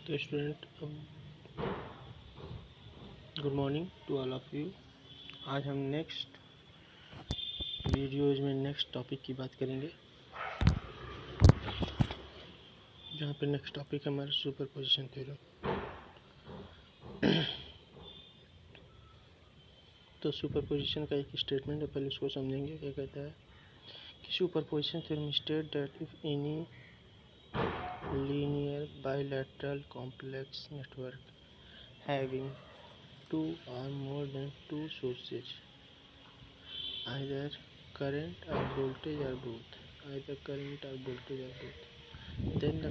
तो student, good morning to all of you. आज हम नेक्स्ट वीडियोज़ में नेक्स्ट टॉपिक की बात करेंगे, जहाँ पे नेक्स्ट टॉपिक है हमारा सुपरपोजिशन थ्योरम। तो सुपरपोजिशन का एक स्टेटमेंट है, पहले उसको समझेंगे। क्या कहता है कि superposition theorem state that if any linear bilateral complex network having two or more than two sources, either current or voltage or both, then the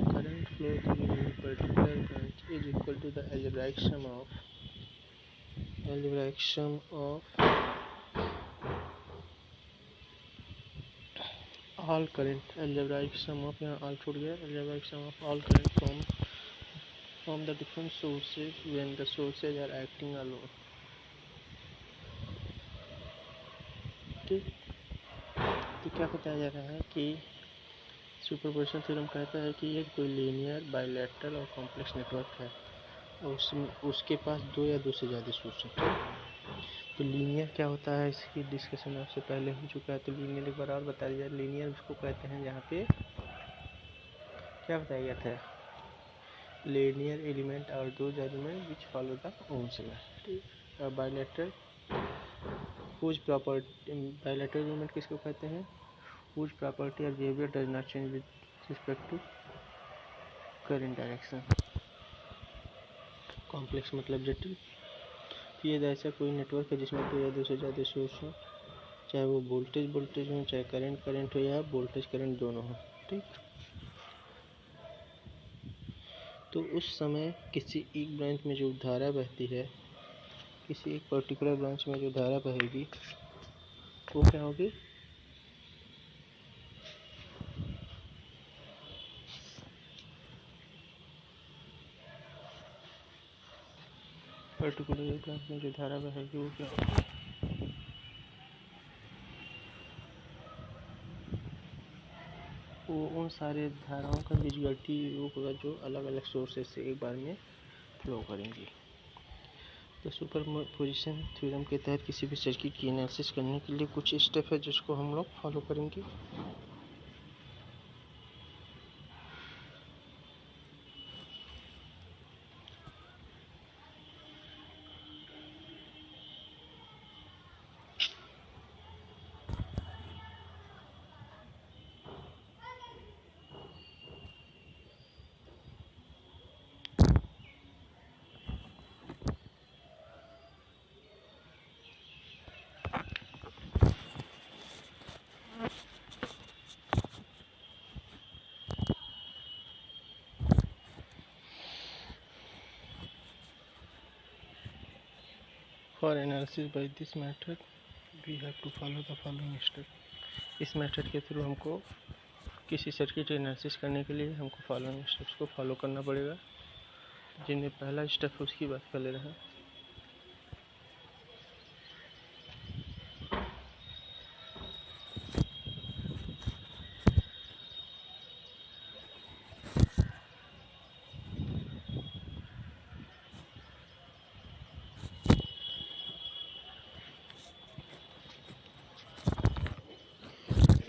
current flow through any particular branch is equal to the algebraic sum of all current, algebraic sum of, यहाँ all छूट गया, algebraic sum of all current from the different sources when the sources are acting alone। ठीक, तो क्या बताया जा रहा है कि सुपरपोजिशन थ्योरम कहता है कि एक कोई लीनियर बाइलैटरल और कॉम्प्लेक्स नेटवर्क है और उसके पास दो या दो से ज़्यादा सोर्स है। तो लीनियर क्या होता है, इसकी डिस्कशन आपसे पहले हो चुका है। तो लीनियर एक बार और बता दिया, लीनियर उसको कहते हैं जहाँ पे क्या बताया गया था, लीनियर एलिमेंट और दो element which follow the Ohm's law. ठीक, और बाइलैटरल एलिमेंट किसको कहते हैं, whose property or behavior does not change with respect to current direction। Complex मतलब जटिल। फिर ऐसा कोई नेटवर्क है जिसमें दो या दो से ज़्यादा सोर्स हो, चाहे वो वोल्टेज हो, चाहे करंट हो, या वोल्टेज करंट दोनों हो। ठीक, तो उस समय किसी एक ब्रांच में जो धारा बहती है, किसी एक पर्टिकुलर ब्रांच में जो धारा बहेगी वो क्या होगी, पर्टिकुलर ब्रांच में जो धारा बहेगी वो क्या होगी, वो उन सारे धाराओं का बीजगणितीय योग होगा जो अलग अलग सोर्सेस से एक बार में फ्लो करेंगी। तो सुपरपोजिशन थ्योरम के तहत किसी भी सर्किट की एनालिसिस करने के लिए कुछ स्टेप है जिसको हम लोग फॉलो करेंगे। For analysis by this method we have to follow the following step. इस मेथड के थ्रू हमको किसी सर्किट एनालिसिस करने के लिए हमको फॉलोइंग स्टेप्स को फॉलो करना पड़ेगा, जिनमें पहला स्टेप है उसकी बात कर ले रहे हैं।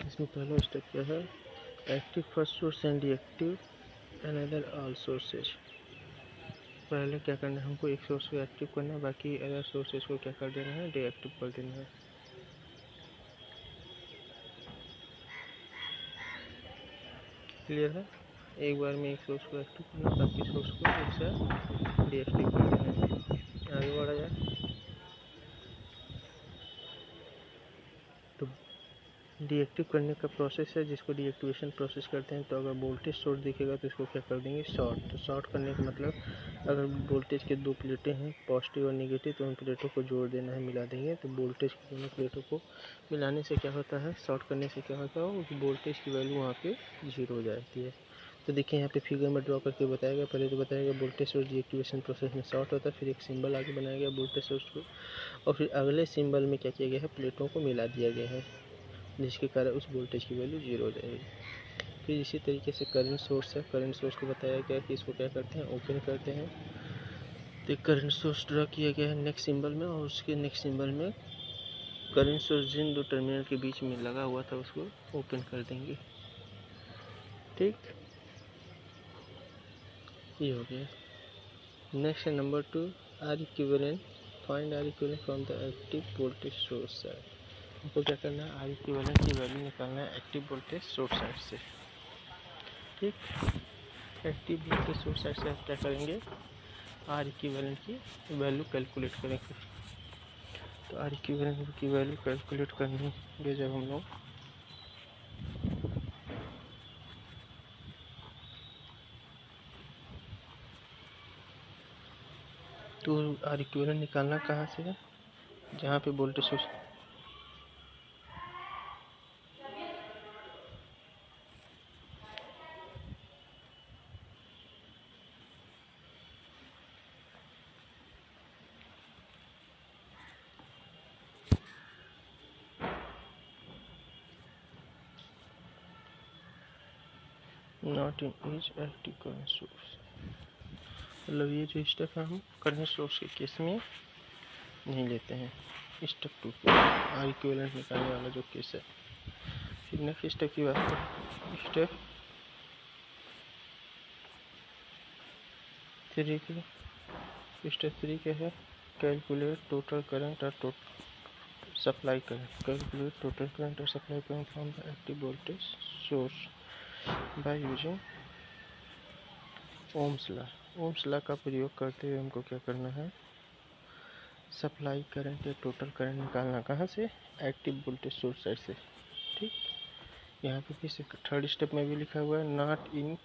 इसमें पहला स्टेप क्या है, active first source and reactive another all sources. पहले क्या करना है, हमको एक सोर्स को एक्टिव करना है, बाकी अदर सोर्सेज को क्या कर देना है, डीएक्टिव कर देना है। क्लियर है, एक बार में एक सोर्स को एक्टिव करना, बाकी सोर्स को एक साथ डीएक्टिव कर देना है। आगे बढ़ा जाए तो डीएक्टिव करने का प्रोसेस है जिसको डीएक्टिवेशन प्रोसेस कहते हैं। तो अगर वोल्टेज सोर्स दिखेगा तो इसको क्या कर देंगे, शॉर्ट। तो शॉर्ट करने का मतलब अगर वोल्टेज के दो प्लेटें हैं, पॉजिटिव और नेगेटिव, तो उन प्लेटों को जोड़ देना है, मिला देंगे। तो वोल्टेज की दोनों प्लेटों को मिलाने से क्या होता है, शॉर्ट करने से क्या होता है, उस वोल्टेज की वैल्यू वहाँ पे 0 हो जाती है। तो देखिए यहाँ पे फिगर में ड्रॉ करके बताया गया। पहले तो बताया गया वोल्टेज सोर्स डीएक्टिवेशन प्रोसेस में शॉर्ट होता है, फिर एक सिंबल आगे बनाया गया वोल्टेज सोर्स को, और फिर अगले सिंबल में क्या किया गया है, प्लेटों को मिला दिया गया है, जिसके कारण उस वोल्टेज की वैल्यू 0 हो जाएगी। फिर इसी तरीके से करंट सोर्स है, करंट सोर्स को बताया गया कि इसको क्या करते हैं, ओपन करते हैं। तो करंट सोर्स ड्रा किया गया है नेक्स्ट सिंबल में, और उसके नेक्स्ट सिंबल में करंट सोर्स जिन दो टर्मिनल के बीच में लगा हुआ था उसको ओपन कर देंगे। ठीक, ये हो गया। नेक्स्ट है number 2, R equivalent, find R equivalent from the active voltage source side. हमको क्या करना है, आर इक्विवेलेंट की वैल्यू निकालना है एक्टिव वोल्टेज सोर्स साइड से। ठीक, एक्टिव वोल्टेज सोर्स साइड से आप क्या करेंगे, आर इक्विवेलेंट की वैल्यू कैलकुलेट करेंगे। तो आर इक्विवेलेंट की वैल्यू कैलकुलेट करेंगे जब हम लोग, तो आर इक्विवेलेंट निकालना कहाँ से है, जहाँ पे voltage source not in each active current source, मतलब ये जो स्टेप है हम करंट सोर्स के केस में नहीं लेते हैं। स्टेप 2 पे आर इक्विवेलेंट निकालने वाला जो केस है। फिर नेक्स्ट स्टेप की बात करें, स्टेप 3 की, स्टेप 3 क्या है, कैलकुलेट टोटल करंट और supply current, calculate total current और supply current from the active voltage source by using Ohm's law. Ohm's law का प्रयोग करते हुए हमको क्या करना है, सप्लाई करंट या टोटल करंट निकालना कहाँ से, एक्टिव वोल्टेज सोर्स साइड से। ठीक, यहाँ पे फिर से थर्ड स्टेप में भी लिखा हुआ है not in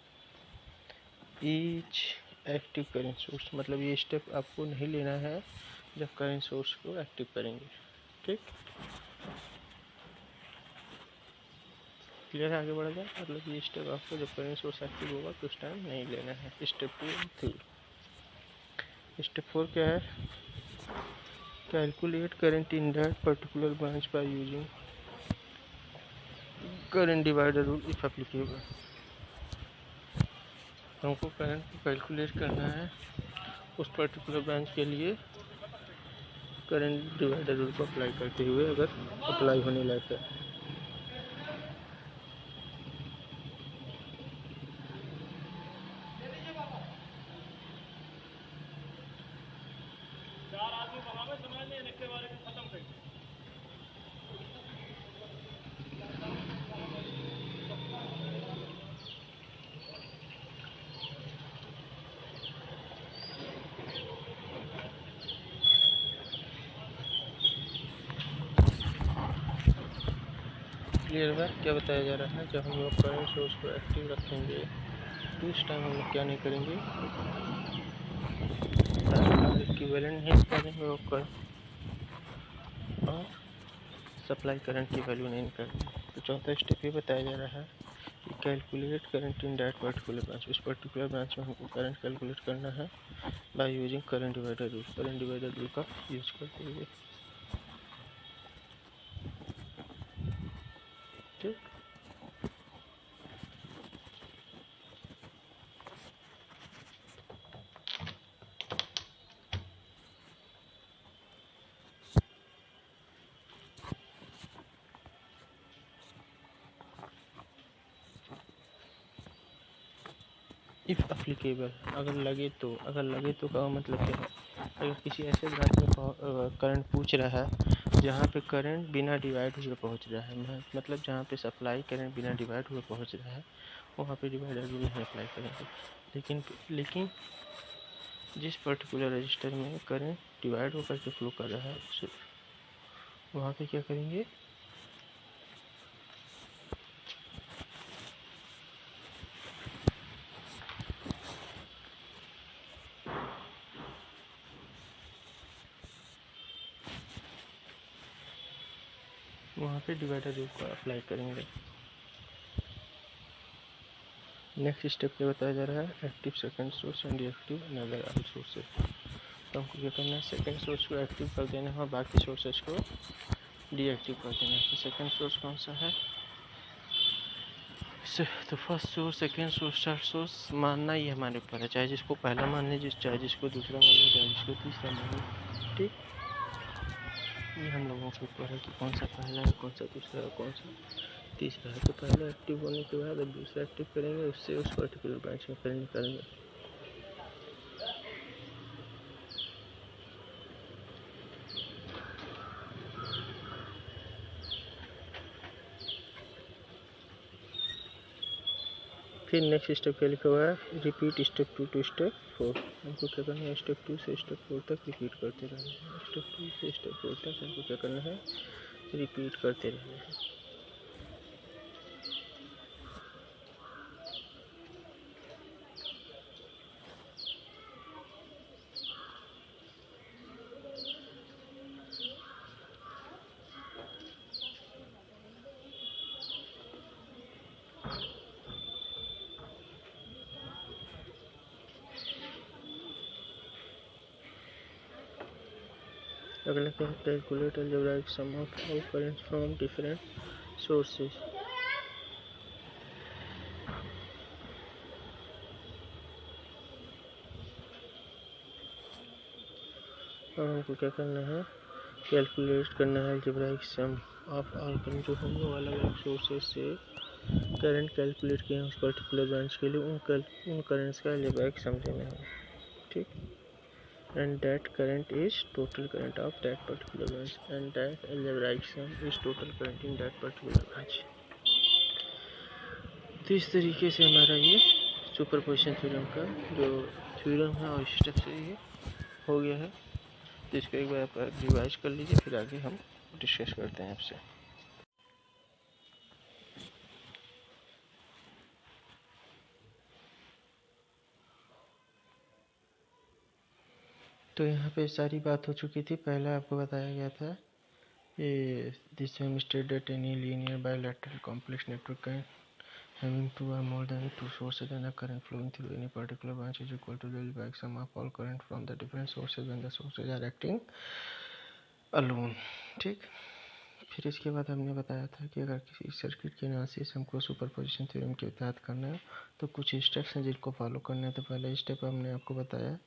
each active current source, मतलब ये स्टेप आपको नहीं लेना है जब करंट सोर्स को एक्टिव करेंगे। ठीक, क्लियर है, आगे बढ़ा जाए। मतलब ये स्टेप आपको जब करंट सोर्स एक्टिव होगा तो उस टाइम नहीं लेना है। स्टेप 2 और 3। स्टेप 4 क्या है, calculate current in that particular branch by using current divider rule if applicable. हमको करंट को कैलकुलेट करना है उस पर्टिकुलर ब्रांच के लिए करंट डिवाइडर रूल को अप्लाई करते हुए, अगर अप्लाई होने लायक है। क्लियर है क्या बताया जा रहा है, जब हम लोग करंट सोर्स को एक्टिव रखेंगे तो इस टाइम हम लोग क्या नहीं करेंगे, इक्विवेलेंट नहीं निकालेंगे और सप्लाई करंट की वैल्यू नहीं निकालेंगे। तो चौथा स्टेप ये बताया जा रहा है कि calculate current in that particular branch, उस पर्टिकुलर ब्रांच में हमको करंट कैलकुलेट करना है by using current divider rule, current divider rule का यूज करते हुए। ठीक, इफ़ अप्लीकेबल, अगर लगे तो, अगर लगे तो का मतलब क्या है, अगर किसी ऐसे ब्रांच में करंट पूछ रहा है जहाँ पे करंट बिना डिवाइड हुए पहुँच रहा है, मतलब जहाँ पे सप्लाई करंट बिना डिवाइड हुए पहुँच रहा है, वहाँ पे डिवाइडर रूल नहीं अप्लाई करेंगे। लेकिन जिस पर्टिकुलर रजिस्टर में करंट डिवाइड होकर के फ्लो कर रहा है वहाँ पे क्या करेंगे, वहाँ पे डिवाइडर रूल को अप्लाई करेंगे। नेक्स्ट स्टेप क्या बताया जा रहा है, active second source and deactive another all sources. तो हमको क्या करना है, सेकंड सोर्स को एक्टिव कर देना है और बाकी सोर्सेज को डीएक्टिव कर देना है। तो सेकंड सोर्स कौन सा है, तो first source, second source, third source मानना ही हमारे ऊपर है, चाहे जिसको पहला माने, चाहे जिसको दूसरा माने, चाहे जिसको तीसरा माने। ठीक, ये हम लोगों के ऊपर है कि कौन सा पहला है, कौन सा दूसरा है, कौन सा तीसरा है। तो पहला एक्टिव होने के बाद अब दूसरा एक्टिव करेंगे, उससे उस पर्टिकुलर ब्रांच में करंट निकालेंगे। फिर नेक्स्ट स्टेप क्या लिखा हुआ है, रिपीट स्टेप 2 टू स्टेप 4। हमको क्या करना है, स्टेप 2 से स्टेप 4 तक रिपीट करते रहना है। स्टेप 2 से स्टेप 4 तक हमको क्या करना है, रिपीट करते रहना है। अगला क्या है, calculate algebraic sum of all current from different sources. और हमको क्या करना है, कैलकुलेट करना है algebraic sum of all current, जो हम लोग अलग अलग सोर्सेज से करंट कैलकुलेट किए हैं उस पर्टिकुलर ब्रांच के लिए, उन करंट्स का अलजेब्राइक सम देना है। ठीक, and that current is total current of that particular branch, and that algebraic sum is total current in that particular branch। तो इस तरीके से हमारा ये सुपरपोजिशन थ्योरम का जो थ्योरम है और स्टेप से ये हो गया है। तो इसको एक बार आप रिवाइज कर लीजिए, फिर आगे हम डिस्कस करते हैं आपसे। तो यहाँ पे सारी बात हो चुकी थी। पहला आपको बताया गया था ये this demonstrated any linear bilateral complex network having two or more than two sources and a current flowing through any particular branch is equal to the algebraic sum of all current from the different sources when the sources are acting alone। ठीक, फिर इसके बाद हमने बताया था कि अगर किसी सर्किट के एनालिसिस हमको सुपरपोजिशन थ्योरम के तहत करना है तो कुछ स्टेप्स हैं जिनको फॉलो करना है। तो पहला स्टेप हमने आपको बताया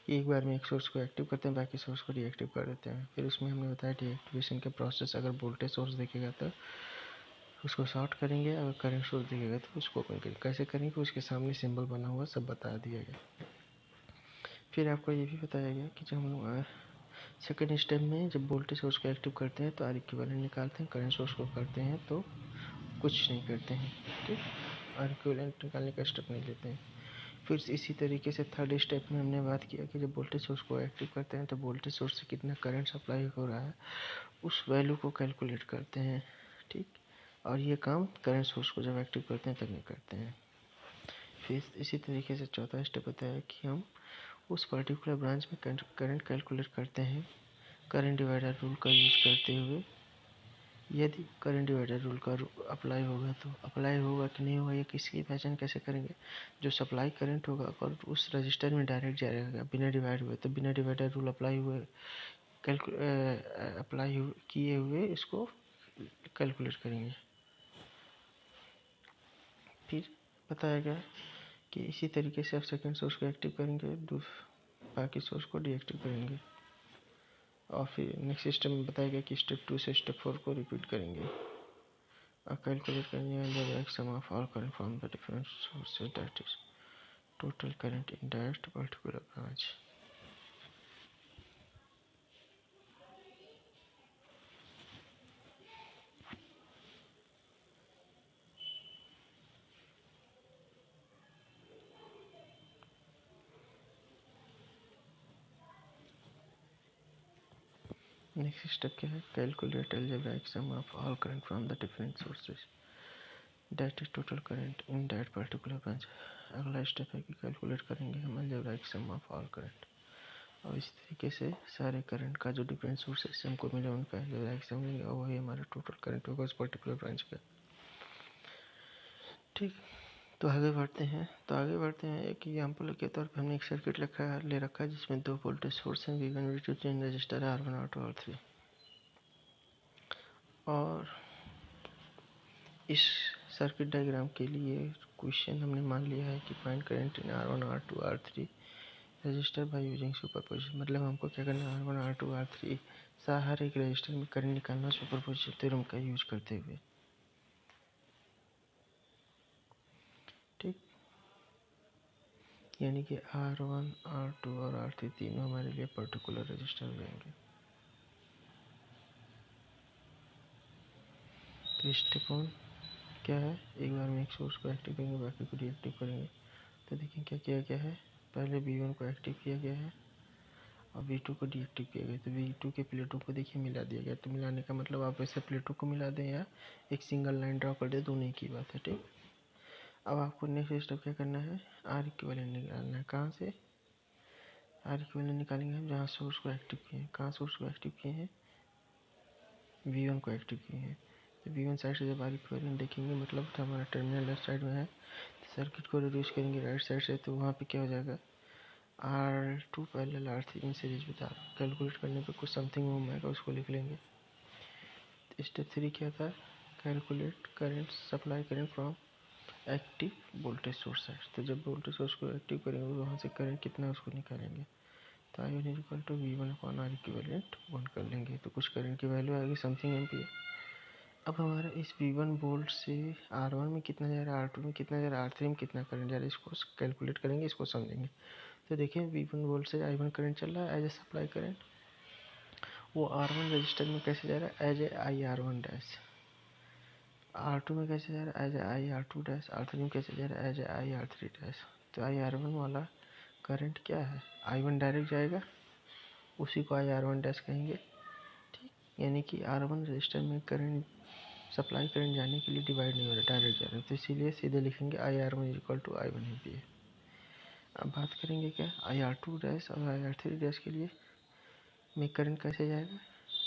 कि एक बार में एक सोर्स को एक्टिव करते हैं, बाकी सोर्स को डीएक्टिव कर देते हैं। फिर उसमें हमने बताया डीएक्टिवेशन के प्रोसेस, अगर वोल्टेज सोर्स देखेगा तो उसको शॉर्ट करेंगे, अगर करंट सोर्स दिखेगा तो उसको ओपन करेंगे। कैसे करेंगे उसके सामने सिंबल बना हुआ सब बता दिया गया। फिर आपको ये भी बताया गया कि जब हम सेकेंड स्टेप में जब वोल्टेज सोर्स को एक्टिव करते हैं तो आर इक्विवेलेंट निकालते हैं, करंट सोर्स को करते हैं तो कुछ नहीं करते हैं। ठीक, आर इक्विवेलेंट निकालने का स्टेप नहीं लेते हैं। फिर इसी तरीके से थर्ड स्टेप में हमने बात किया कि जब वोल्टेज सोर्स को एक्टिव करते हैं तो वोल्टेज सोर्स से कितना करंट सप्लाई हो रहा है उस वैल्यू को कैलकुलेट करते हैं। ठीक, और ये काम करंट सोर्स को जब एक्टिव करते हैं तब नहीं करते हैं। फिर इसी तरीके से चौथा स्टेप होता है कि हम उस पर्टिकुलर ब्रांच में करंट कैलकुलेट करते हैं करंट डिवाइडर रूल का यूज़ करते हुए। यदि करंट डिवाइडर रूल का अप्लाई होगा तो अप्लाई होगा कि नहीं होगा ये किसकी पहचान कैसे करेंगे, जो सप्लाई करंट होगा और उस रजिस्टर में डायरेक्ट जाएगा बिना डिवाइड हुए, तो बिना डिवाइडर रूल अप्लाई हुए अप्लाई किए हुए इसको कैलकुलेट करेंगे। फिर बताया गया कि इसी तरीके से आप सेकेंड सोर्स को एक्टिव करेंगे, बाकी सोर्स को डीएक्टिव करेंगे। और फिर नेक्स्ट स्टेप में बताया गया कि स्टेप 2 से स्टेप 4 को रिपीट करेंगे और कैलकुलेट करेंगे algebraic sum of all current from the different sources that is total current in that particular branch. Next step क्या है, calculate algebraic sum of all current from the different sources that is total current in that particular branch. अगला step है कि calculate करेंगे हम algebraic sum of all current, और इस तरीके से सारे करंट का जो डिफरेंट सोर्सेज से हमको मिले उनका अलजेब्राइक सम लेंगे और वही हमारा टोटल करंट होगा उस पर्टिकुलर ब्रांच का। ठीक, तो आगे बढ़ते हैं। एक एग्जाम्पल के तौर पे हमने एक सर्किट ले रखा है जिसमें दो वोल्टेज सोर्स हैं V1 V2, तीन रजिस्टर है R1 R2 R3। और इस सर्किट डायग्राम के लिए क्वेश्चन हमने मान लिया है कि find current in R1 R2 R3 register by using superposition. मतलब हमको क्या करना है, R1 R2 R3 हर एक रजिस्टर में करंट निकालना सुपरपोजिशन थ्योरम का यूज करते हुए। ठीक, यानी कि R1 R2 और R3 तीनों हमारे लिए पर्टिकुलर रजिस्टर हो जाएंगे। तो स्टेप वन क्या है, एक बार में एक सोर्स को एक्टिव करेंगे, बाकी को डीएक्टिव करेंगे। तो देखिए क्या किया गया है, पहले V1 को एक्टिव किया गया है और V2 को डीएक्टिव किया गया। तो V2 के प्लेटों को देखिए मिला दिया गया। तो मिलाने का मतलब आप ऐसे प्लेटों को मिला दें या एक सिंगल लाइन ड्रॉ कर दे, दोनों ही की बात है। ठीक, अब आपको नेक्स्ट स्टेप क्या करना है, आर इक्विवेलेंट निकालना है। कहाँ से आर इक्विवेलेंट निकालेंगे हम, जहाँ सोर्स को एक्टिव किए हैं। कहाँ सोर्स को एक्टिव किए हैं, V1 को एक्टिव किए हैं। तो V1 साइड से जब आर इक्विवेलेंट देखेंगे, मतलब हमारा टर्मिनल लेफ्ट साइड में है, तो सर्किट को रिड्यूस करेंगे राइट साइड से, तो वहाँ पे क्या हो जाएगा, R2 parallel R3 in series बता रहा हूँ। कैलकुलेट करने पे कुछ समथिंग ओम आएगा, उसको लिख लेंगे। स्टेप 3 क्या था, calculate current supply current from active voltage source है। तो जब वोल्टेज सोर्स को एक्टिव करेंगे तो वहाँ से करंट कितना है उसको निकालेंगे। तो I1 equal to V1 upon R equivalent 1 कर लेंगे, तो कुछ करंट की वैल्यू आएगी समथिंग एम्पियर। अब हमारा इस V1 वोल्ट से R1 में कितना जा रहा है, R2 में कितना जा रहा है, R3 में कितना करंट जा रहा है, इसको कैलकुलेट करेंगे, इसको समझेंगे। तो देखिए V1 वोल्ट से I1 करंट चल रहा है एज ए सप्लाई करंट, वो R1 रजिस्टर में कैसे जा रहा है, as a IR1 dash. R2 में कैसे जा रहा है, as a IR2 dash. R3 में कैसे जा रहा है, एज ए IR3 डैश। तो IR1 वाला करंट क्या है, I1 डायरेक्ट जाएगा, उसी को IR1 डैश कहेंगे। ठीक, यानी कि R1 रजिस्टर में करंट सप्लाई करंट जाने के लिए डिवाइड नहीं हो रहा, डायरेक्ट जा रहा है, तो इसीलिए सीधे लिखेंगे IR1 equal to I1 ampere. अब बात करेंगे क्या, IR2 डैश और IR3 डैश के लिए में करंट कैसे जाएगा।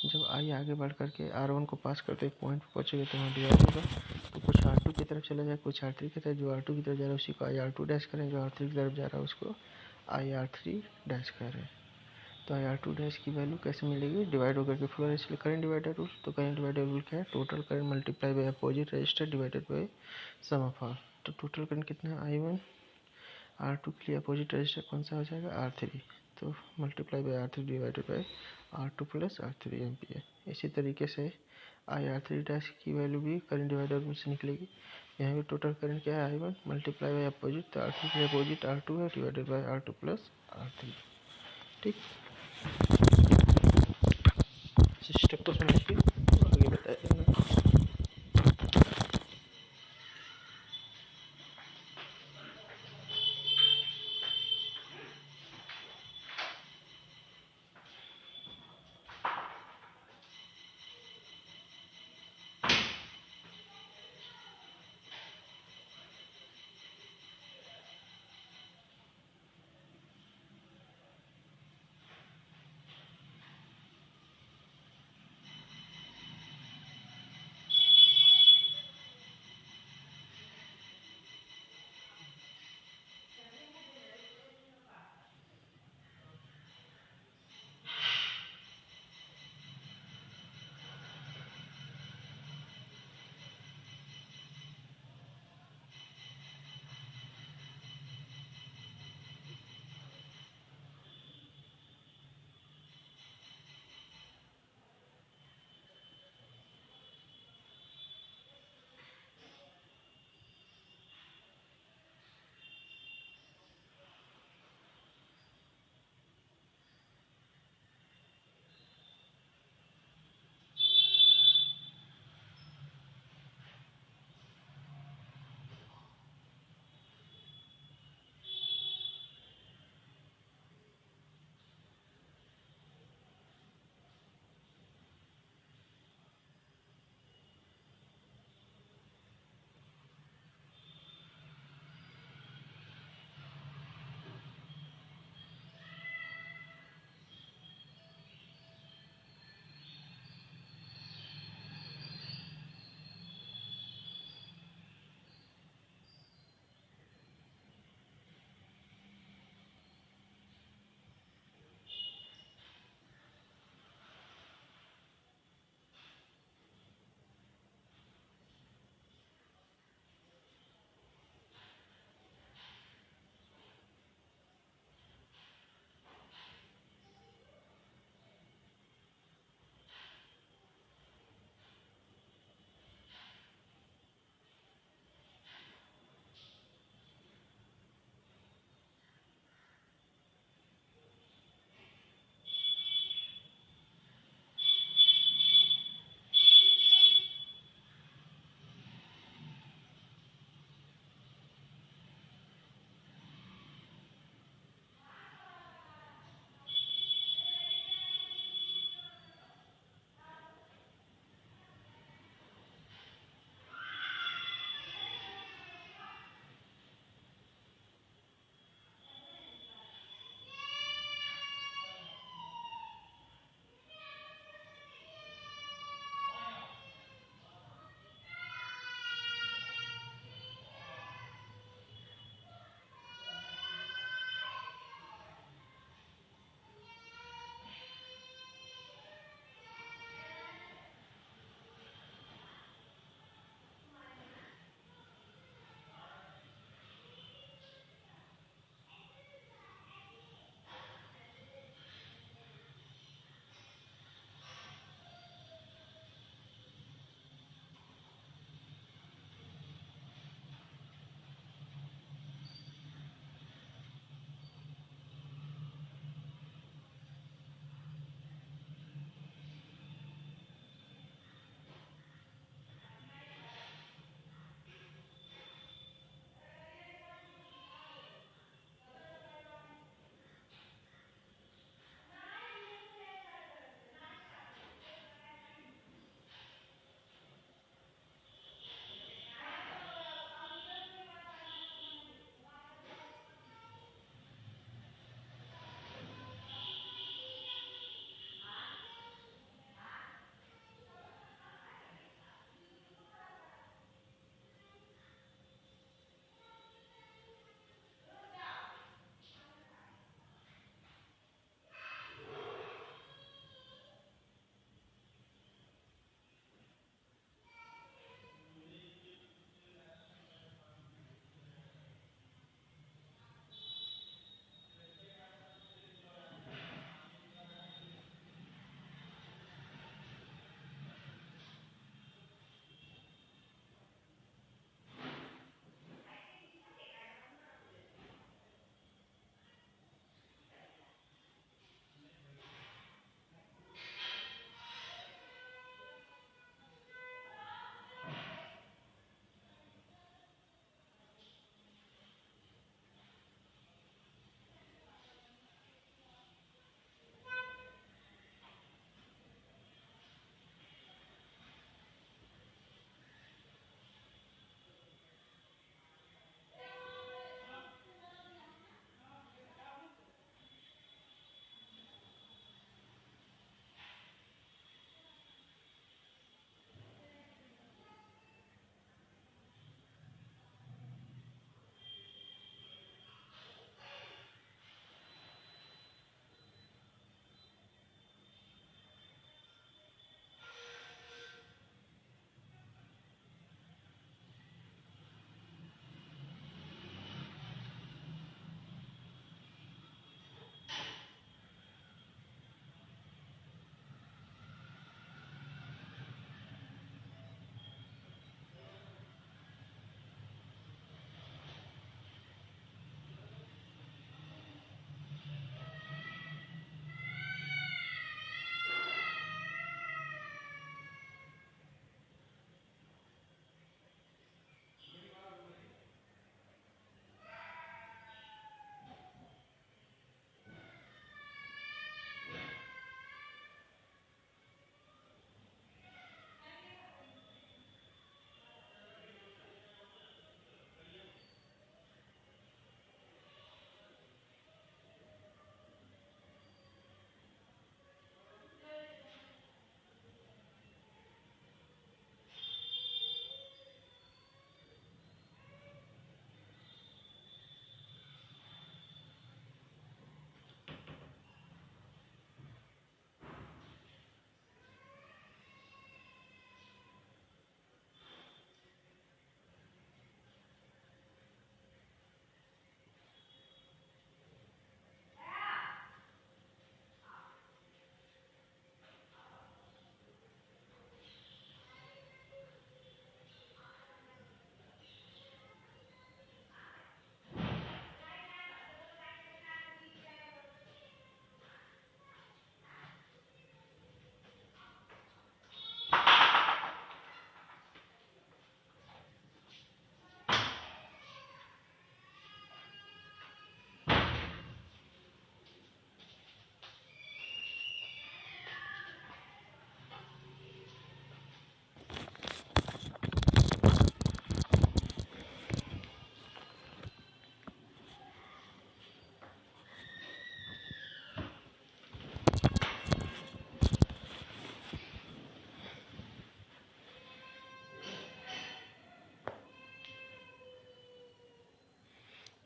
जब I आगे बढ़ करके R1 को पास करते एक पॉइंट पर पहुँचेगा तो वहाँ डिवाइड होगा, तो कुछ R2 की तरफ चला जाए, कुछ R3 की तरफ। जो R2 की तरफ जा रहा है उसी को IR2 डैश करें, जो R3 की तरफ जा रहा है उसको IR3 डैश करें। तो IR2 डैश की वैल्यू कैसे मिलेगी, डिवाइड होकर के फ्लो, इसलिए करंट डिवाइडर रूल। तो करंट डिवाइडर रूल क्या है, total current multiply by opposite resistor divided by sum of R. तो टोटल करंट कितना है I1, R2 के लिए अपोजिट रजिस्टर कौन सा हो जाएगा, R3, तो multiply by R3 divided by R2 plus R3 ampere. इसी तरीके से IR3 डैश की वैल्यू भी करंट डिवाइडर रूल से निकलेगी। यहाँ भी टोटल करंट क्या है, I1 मल्टीप्लाई बाय अपोजिट, तो R3 के लिए अपोजिट R2 है, divided by R2 plus R3। ठीक, स्टेप को समझिए, आगे बताया।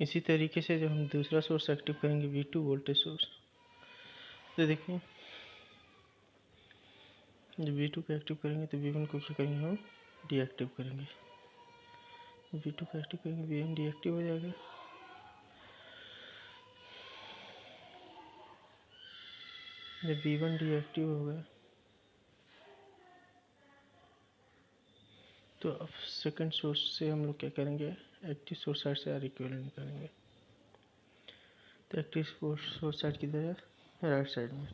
इसी तरीके से जब हम दूसरा सोर्स एक्टिव करेंगे V2 वोल्टेज सोर्स, तो देखिए जब V2 को एक्टिव करेंगे तो V1 को क्या करेंगे, हम डीएक्टिव करेंगे। V2 को एक्टिव करेंगे, V1 डीएक्टिव हो जाएगा। जब V1 डीएक्टिव होगा तो अब सेकंड सोर्स से हम लोग क्या करेंगे, एक्टिव सोर्स साइड से आर इक्विवेलेंट निकालेंगे। तो एक्टिव सोर्स साइड किधर है, राइट साइड में।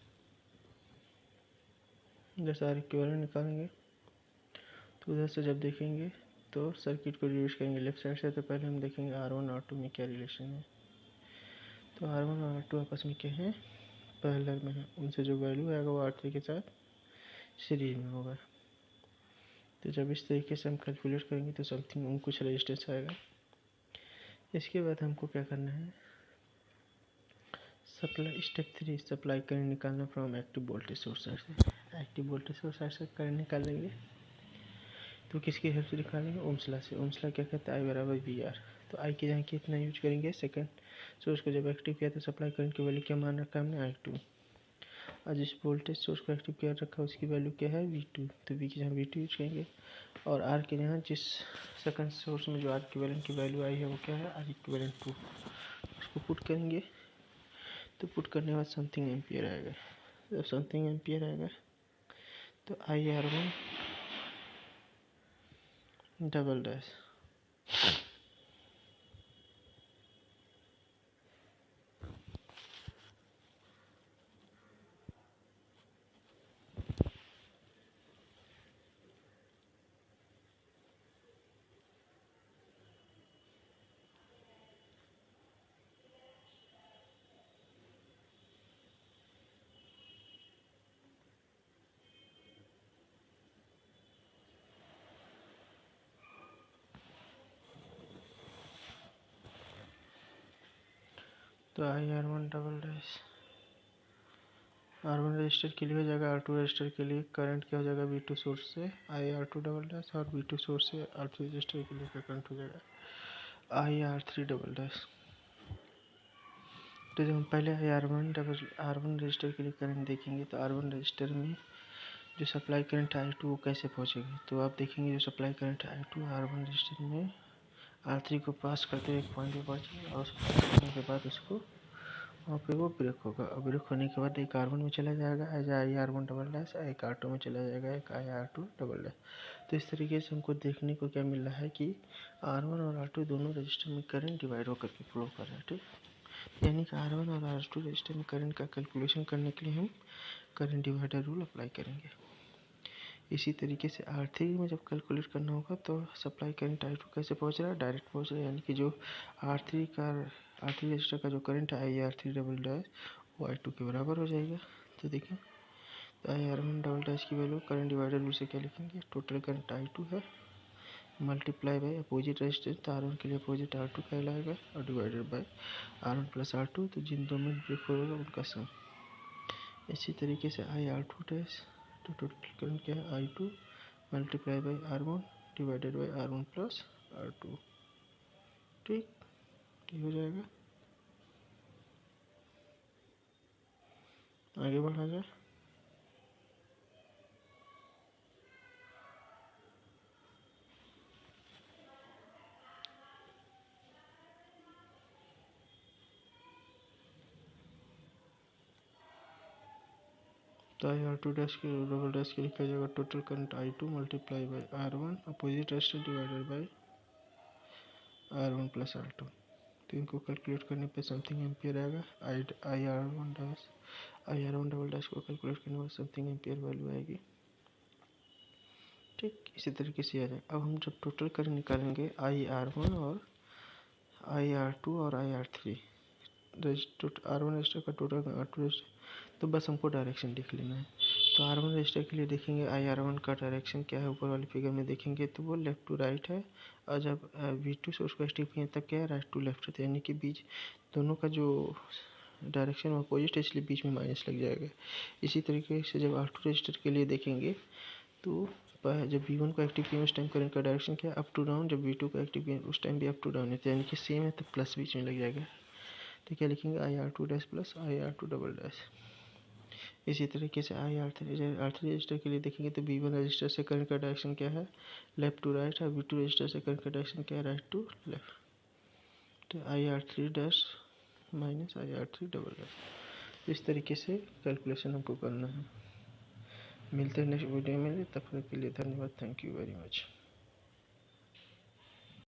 जैसे आर इक्विवेलेंट निकालेंगे तो उधर से जब देखेंगे तो सर्किट को रिड्यूस करेंगे लेफ्ट साइड से। तो पहले हम देखेंगे R1 और R2 में क्या रिलेशन है। तो R1 और R2 आपस में क्या है, पैरेलल में है। उनसे जो वैल्यू आएगा वो R3 के साथ सीरीज में होगा। तो जब इस तरीके से हम कैलकुलेट करेंगे तो समथिंग कुछ रेजिस्टेंस आएगा। इसके बाद हमको क्या करना है, सप्लाई स्टेप 3 सप्लाई करंट निकालना from active voltage source side से। एक्टिव वोल्टेज सोर्स साइड से करंट निकालेंगे तो किसकी हेल्प से निकालेंगे, ओम्स लॉ से। ओम्स लॉ क्या कहता है, आई बराबर वी आर। तो आई के जहाँ कितना यूज करेंगे, सेकंड सोर्स को जब एक्टिव किया तो सप्लाई करंट की वैल्यू क्या मान रखा है हमने, I2। और जिस वोल्टेज सोर्स को एक्टिव किया रखा है उसकी वैल्यू क्या है, V2। तो V की जहाँ V2 यूज करेंगे और R के जहाँ जिस सेकंड सोर्स में जो R इक्विवेलेंट की वैल्यू आई है वो क्या है, R इक्विवेलेंट 2। उसको पुट करेंगे तो पुट करने के बाद समथिंग एम्पियर आएगा। जब समथिंग एम्पियर आएगा तो IR1 डबल डैश तो IR1 double dash R1 register के लिए हो जाएगा, R2 रजिस्टर के लिए करंट क्या हो जाएगा, V2 सोर्स से IR2 डबल डैश, और V2 सोर्स से R3 रजिस्टर के लिए क्या करंट हो जाएगा, IR3 डबल डैश। तो जब हम पहले R1 रजिस्टर के लिए करंट देखेंगे तो R1 रजिस्टर में जो सप्लाई करंट I2 वो कैसे पहुँचेगी। तो आप देखेंगे जो supply current I2 R1 register में R3 को पास करते हुए एक पॉइंट पे पहुँचेगा और उसको पास करने के बाद उसको वहाँ पे वो ब्रेक होगा। और ब्रेक होने के बाद एक R1 में चला जाएगा एज IR1 डबल डैश, एक R2 में चला जाएगा एक IR2 डबल डैश। तो इस तरीके से हमको देखने को क्या मिल रहा है कि R1 और R2 दोनों रजिस्टर में करंट डिवाइड होकर के फ्लो कर रहा है। ठीक, यानी कि R1 और R2 रजिस्टर में करंट का कैलकुलेशन करने के लिए हम करंट डिवाइडर रूल अप्लाई करेंगे। इसी तरीके से R3 में जब कैलकुलेट करना होगा तो सप्लाई करंट I2 कैसे पहुंच रहा है, डायरेक्ट पहुंच रहा है। यानी कि जो R3 रजिस्टर का जो करंट है IR3 डबल डैश वो I2 के बराबर हो जाएगा। तो देखिए, तो IR1 डबल डैश की वैल्यू करंट डिवाइडर रूल से क्या लिखेंगे, टोटल करंट I2 है मल्टीप्लाई बाय अपोजिट रेजिस्टेंस। तो R1 के लिए अपोजिट R2 कहलाएगा और divided by R1 plus R2, तो जिन दो में ब्रेक होगा उनका सम। इसी तरीके से IR2 डैश, तो टोटल करंट क्या है, I2 multiply by R1 divided by R1 plus R2। ठीक, ये हो जाएगा। आगे बढ़ा जाए। तो IR2 डैश के डबल डैश के लिखा जाएगा total current I2 multiply by R1 opposite resistance divided by R1 plus R2। तो इनको कैलकुलेट करने पे समथिंग एम्पियर आएगा। I R one double dash को कैलकुलेट करने पर समथिंग एम्पियर वैल्यू आएगी। ठीक, इसी तरीके से आ जाएगा। अब हम जब टोटल करंट निकालेंगे IR1 और IR2 और IR3 R1 रजिस्टर का टोटल R2 रजिस्टर, तो बस हमको डायरेक्शन लिख लेना है। तो R1 रजिस्टर के लिए देखेंगे IR1 का डायरेक्शन क्या है, ऊपर वाले फिगर में देखेंगे तो वो लेफ्ट टू राइट है। और जब V2 सोर्स को एक्टिव किए तब क्या है, राइट टू लेफ्ट है। यानी कि बीच दोनों का जो डायरेक्शन अपोजिट है इसलिए बीच में माइनस लग जाएगा। इसी तरीके से जब R2 रजिस्टर के लिए देखेंगे तो जब V1 को एक्टिव किया उस टाइम करंट का डायरेक्शन क्या है, अप टू डाउन। जब V2 को एक्टिव किया उस टाइम भी अप टू डाउन है, यानी कि सेम है, तो प्लस बीच में लग जाएगा। तो क्या लिखेंगे, IR2 dash plus IR2 double dash. इसी तरीके से R3 रजिस्टर के लिए देखेंगे तो V1 रजिस्टर से करंट का डायरेक्शन क्या है, लेफ्ट टू राइट, और V2 रजिस्टर से करंट का डायरेक्शन क्या है, राइट टू लेफ्ट। तो IR3 dash minus IR3 double dash. इस तरीके से कैलकुलेशन हमको करना है। मिलते हैं नेक्स्ट वीडियो में, तब तक के लिए धन्यवाद। Thank you very much.